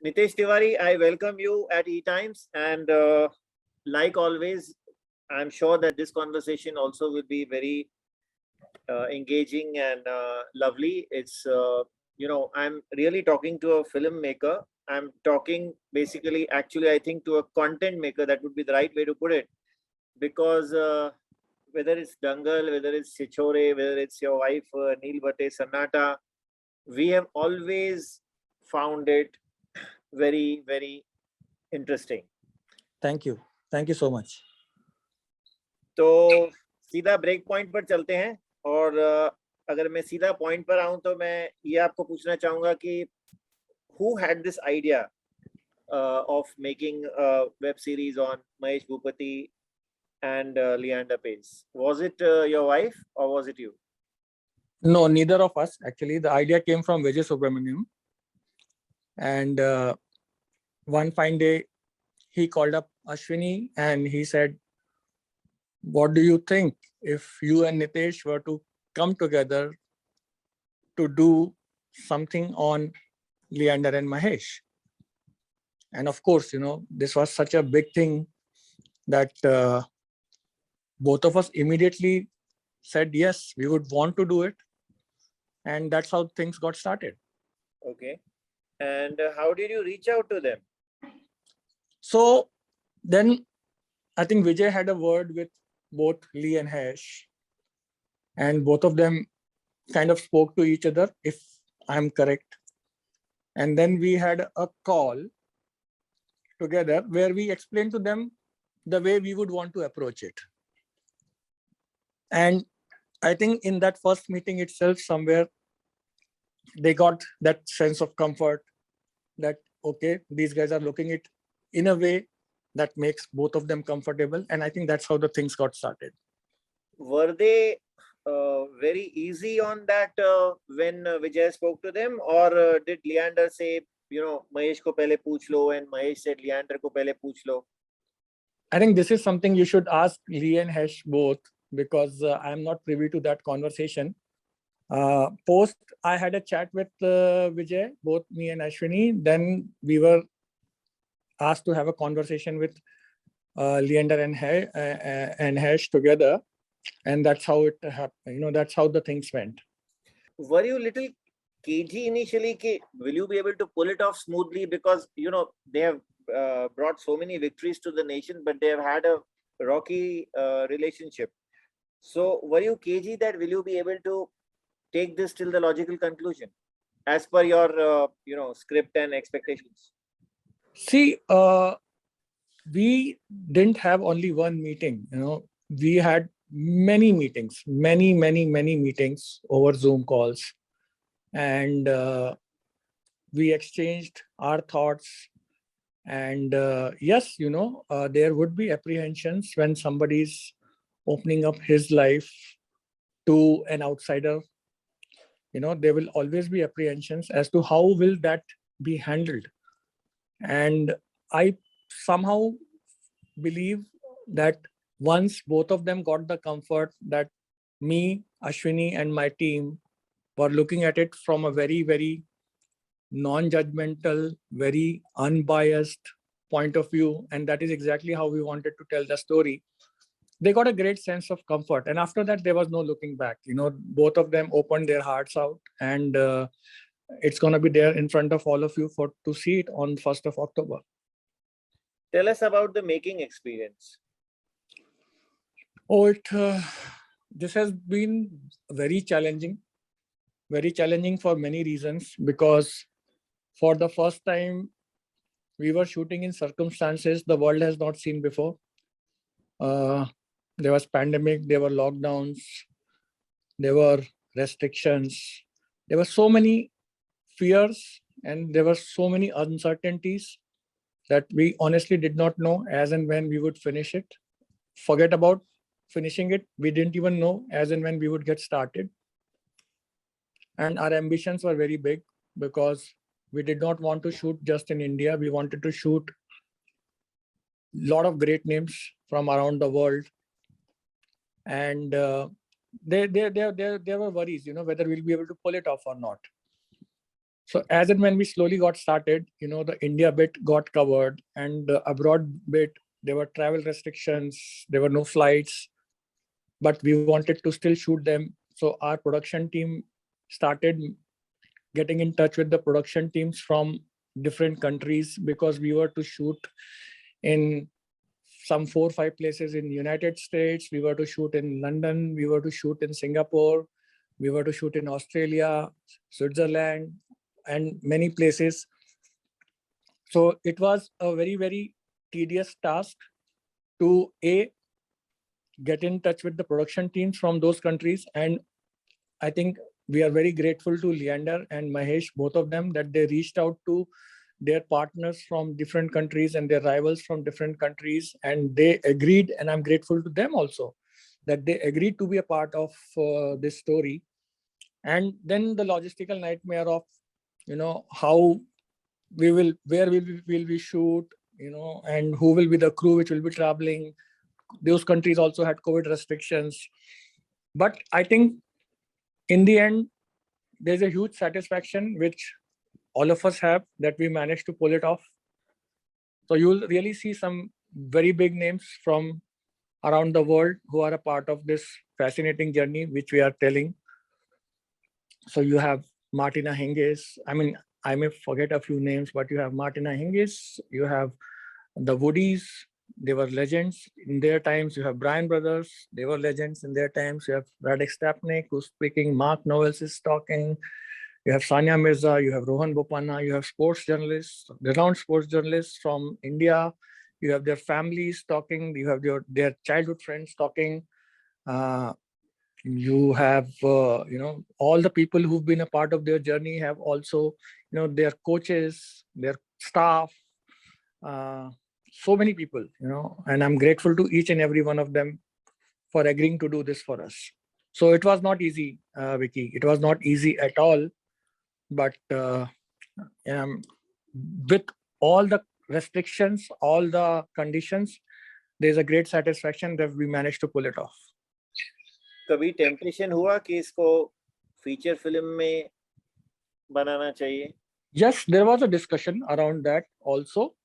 Nitesh Tiwari, I welcome you at ETimes, and like always, I'm sure that this conversation also will be very engaging and lovely. I'm really talking to a filmmaker. I'm talking basically, actually, I think to a content maker. That would be the right way to put it, because whether it's Dangal, whether it's Chichore, whether it's your wife Neil Bhatte Sannata, we have always found it very, very interesting. Thank you. Thank you so much. तो सीधा break point पर चलते हैं और अगर मैं सीधा point पर आऊं तो मैं ये आपको पूछना चाहूंगा कि who had this idea of making a web series on Mahesh Bhupathi and Leander Paes? Was it your wife or was it you? No, neither of us. Actually, the idea came from Vijay Subramaniam. And one fine day, he called up Ashwini and he said, what do you think if you and Nitesh were to come together to do something on Leander and Mahesh? And of course, this was such a big thing that both of us immediately said, yes, we would want to do it. And that's how things got started. Okay. And how did you reach out to them? So then I think Vijay had a word with both Lee and Hesh, and both of them kind of spoke to each other, if I'm correct. And then we had a call together where we explained to them the way we would want to approach it. And I think in that first meeting itself, somewhere they got that sense of comfort that, okay, these guys are looking at it in a way that makes both of them comfortable. And I think that's how the things got started. Were they very easy on that when Vijay spoke to them, or did Leander say, Mahesh ko pehle pooch lo, and Mahesh said Leander ko pehle pooch lo? I think this is something you should ask Lee and Hesh both, because I'm not privy to that conversation. Post I had a chat with Vijay, both me and Ashwini. Then we were asked to have a conversation with Leander and Hesh together, and that's how it happened. That's how the things went. Were you little cagey initially? Will you be able to pull it off smoothly? Because they have brought so many victories to the nation, but they have had a rocky relationship. So were you cagey that will you be able to take this till the logical conclusion as per your script and expectations? See, we didn't have only one meeting. We had many meetings, many meetings over Zoom calls, and we exchanged our thoughts. And yes, there would be apprehensions when somebody's opening up his life to an outsider. There will always be apprehensions as to how will that be handled. And I somehow believe that once both of them got the comfort that me, Ashwini, and my team were looking at it from a very, very non-judgmental, very unbiased point of view, and that is exactly how we wanted to tell the story, they got a great sense of comfort. And after that, there was no looking back. Both of them opened their hearts out, and it's going to be there in front of all of you to see it on 1st of October. Tell us about the making experience. Oh, this has been very challenging for many reasons, because for the first time, we were shooting in circumstances the world has not seen before. There was pandemic, there were lockdowns, there were restrictions, there were so many fears, and there were so many uncertainties that we honestly did not know as and when we would finish it. Forget about finishing it. We didn't even know as and when we would get started. And our ambitions were very big, because we did not want to shoot just in India. We wanted to shoot a lot of great names from around the world. And there were worries, whether we'll be able to pull it off or not. So as and when we slowly got started, the India bit got covered, and the abroad bit, there were travel restrictions, there were no flights, but we wanted to still shoot them. So our production team started getting in touch with the production teams from different countries, because we were to shoot in some 4 or 5 places in United States. We were to shoot in London. We were to shoot in Singapore. We were to shoot in Australia, Switzerland, and many places. So it was a very, very tedious task to get in touch with the production teams from those countries. And I think we are very grateful to Leander and Mahesh, both of them, that they reached out to their partners from different countries and their rivals from different countries, and they agreed. And I'm grateful to them also that they agreed to be a part of this story. And then the logistical nightmare of, how where will we shoot, and who will be the crew which will be traveling. Those countries also had COVID restrictions. But I think in the end, there's a huge satisfaction which all of us have, that we managed to pull it off. So you'll really see some very big names from around the world who are a part of this fascinating journey which we are telling. So you have Martina Hingis. I mean, I may forget a few names, but you have Martina Hingis, you have the Woodies, they were legends in their times. You have Bryan Brothers, they were legends in their times. You have Radek Stepnik, who's speaking. Mark Knowles is talking. You have Sania Mirza, you have Rohan Bopanna, you have sports journalists, renowned sports journalists from India. You have their families talking. You have their childhood friends talking. You have, all the people who've been a part of their journey have also, their coaches, their staff, so many people, and I'm grateful to each and every one of them for agreeing to do this for us. So it was not easy, Vicky. It was not easy at all. But with all the restrictions, all the conditions, there's a great satisfaction that we managed to pull it off. कभी temptation हुआ कि इसको feature film में बनाना चाहिए? Yes, there was a discussion around that also.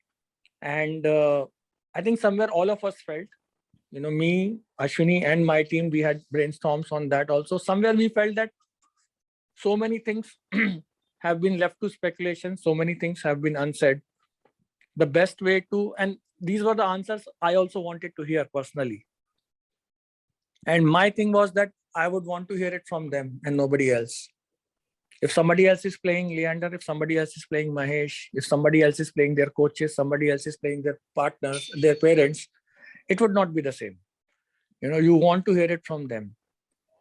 And I think somewhere all of us felt, me, Ashwini, and my team, we had brainstorms on that also. Somewhere we felt that so many things have been left to speculation, so many things have been unsaid. The best way to, and these were the answers I also wanted to hear personally. And my thing was that I would want to hear it from them and nobody else. If somebody else is playing Leander, if somebody else is playing Mahesh, if somebody else is playing their coaches, somebody else is playing their partners, their parents, it would not be the same. You want to hear it from them.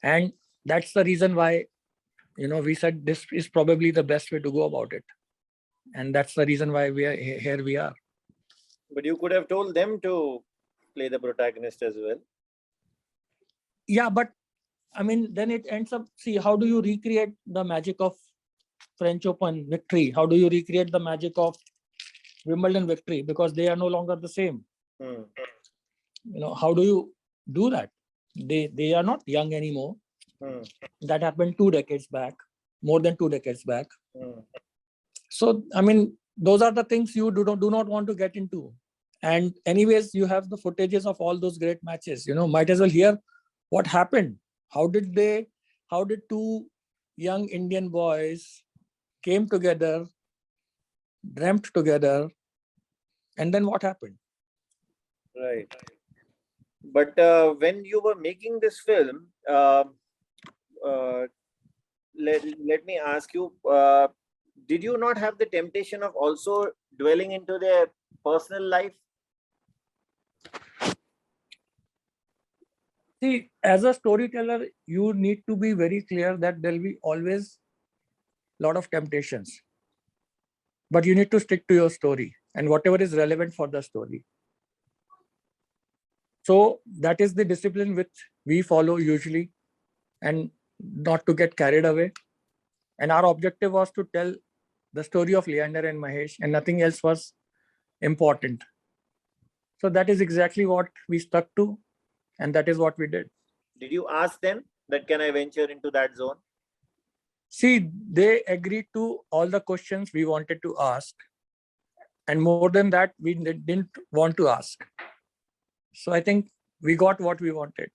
And that's the reason why, we said this is probably the best way to go about it. And that's the reason why here we are. But you could have told them to play the protagonist as well. Yeah, but I mean, then it ends up, see, how do you recreate the magic of French Open victory? How do you recreate the magic of Wimbledon victory? Because they are no longer the same. How do you do that? They are not young anymore. That happened 2 decades back, more than 2 decades back. So, I mean, those are the things you do not want to get into. And anyways, you have the footages of all those great matches. Might as well hear what happened. How did 2 young Indian boys came together, dreamt together, and then what happened? Right. But when you were making this film, let me ask you, did you not have the temptation of also dwelling into their personal life? See, as a storyteller, you need to be very clear that there will be always a lot of temptations. But you need to stick to your story and whatever is relevant for the story. So that is the discipline which we follow usually, and not to get carried away. And our objective was to tell the story of Leander and Mahesh, and nothing else was important. So that is exactly what we stuck to, and that is what we did. Did you ask them that can I venture into that zone? See, they agreed to all the questions we wanted to ask. And more than that, we didn't want to ask. So I think we got what we wanted.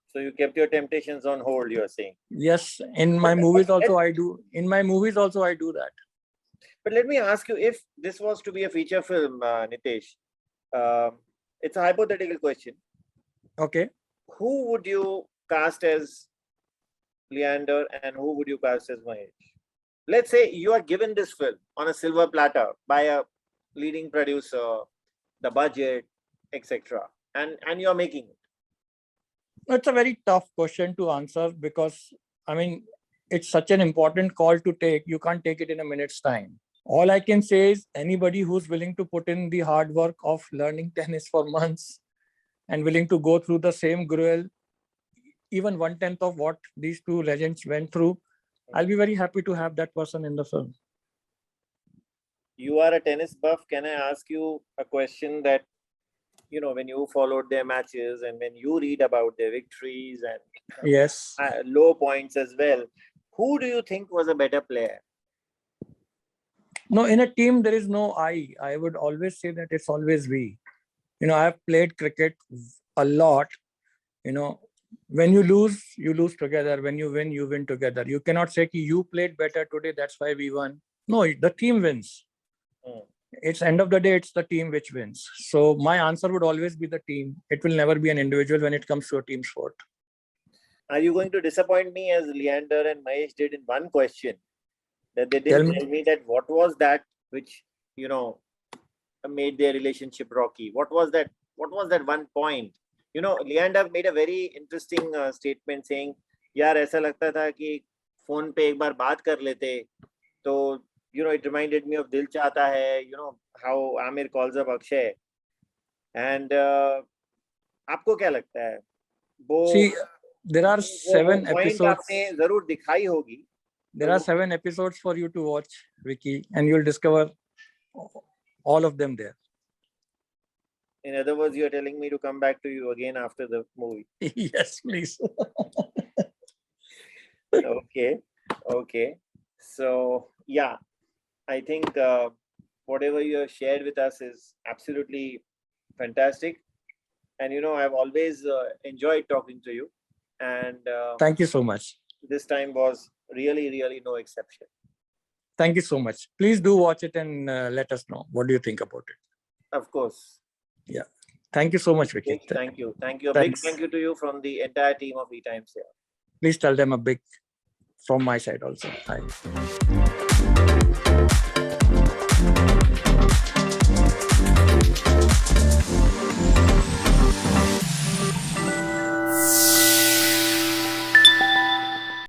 So you kept your temptations on hold, you are saying. Yes, in my movies also I do. In my movies also I do that. But let me ask you, if this was to be a feature film, Nitesh, it's a hypothetical question. Okay. Who would you cast as Leander and who would you cast as Mahesh? Let's say you are given this film on a silver platter by a leading producer, the budget, etc., and you're making it. It's a very tough question to answer because, I mean, it's such an important call to take. You can't take it in a minute's time. All I can say is anybody who's willing to put in the hard work of learning tennis for months and willing to go through the same gruel, even 1/10 of what these two legends went through, I'll be very happy to have that person in the film. You are a tennis buff. Can I ask you a question that, when you followed their matches and when you read about their victories and Yes. low points as well, who do you think was a better player? No, in a team, there is no I. I would always say that it's always we. I've played cricket a lot. When you lose together. When you win together. You cannot say you played better today, that's why we won. No, the team wins. It's end of the day, it's the team which wins. So my answer would always be the team. It will never be an individual when it comes to a team sport. Are you going to disappoint me as Leander and Mahesh did in one question? That they didn't tell me that what was that which, made their relationship rocky? What was that one point? Leander made a very interesting statement saying, यार ऐसा लगता था कि phone पे एक बार बात कर लेते तो it reminded me of Dil Chahta Hai, how Amir calls up Akshay. And आपको क्या लगता है? See, there are 7 episodes. आपने जरूर दिखाई होगी. There are 7 episodes for you to watch, Vicky, and you'll discover all of them there. In other words, you're telling me to come back to you again after the movie. Yes, please. Okay. So, yeah, I think whatever you have shared with us is absolutely fantastic. And, I've always enjoyed talking to you. And thank you so much. This time was really, really no exception. Thank you so much. Please do watch it and let us know. What do you think about it? Of course. Yeah. Thank you so much, Vicky. Thank you. A big thank you to you from the entire team of ETimes here. Please tell them a big from my side also. Hi.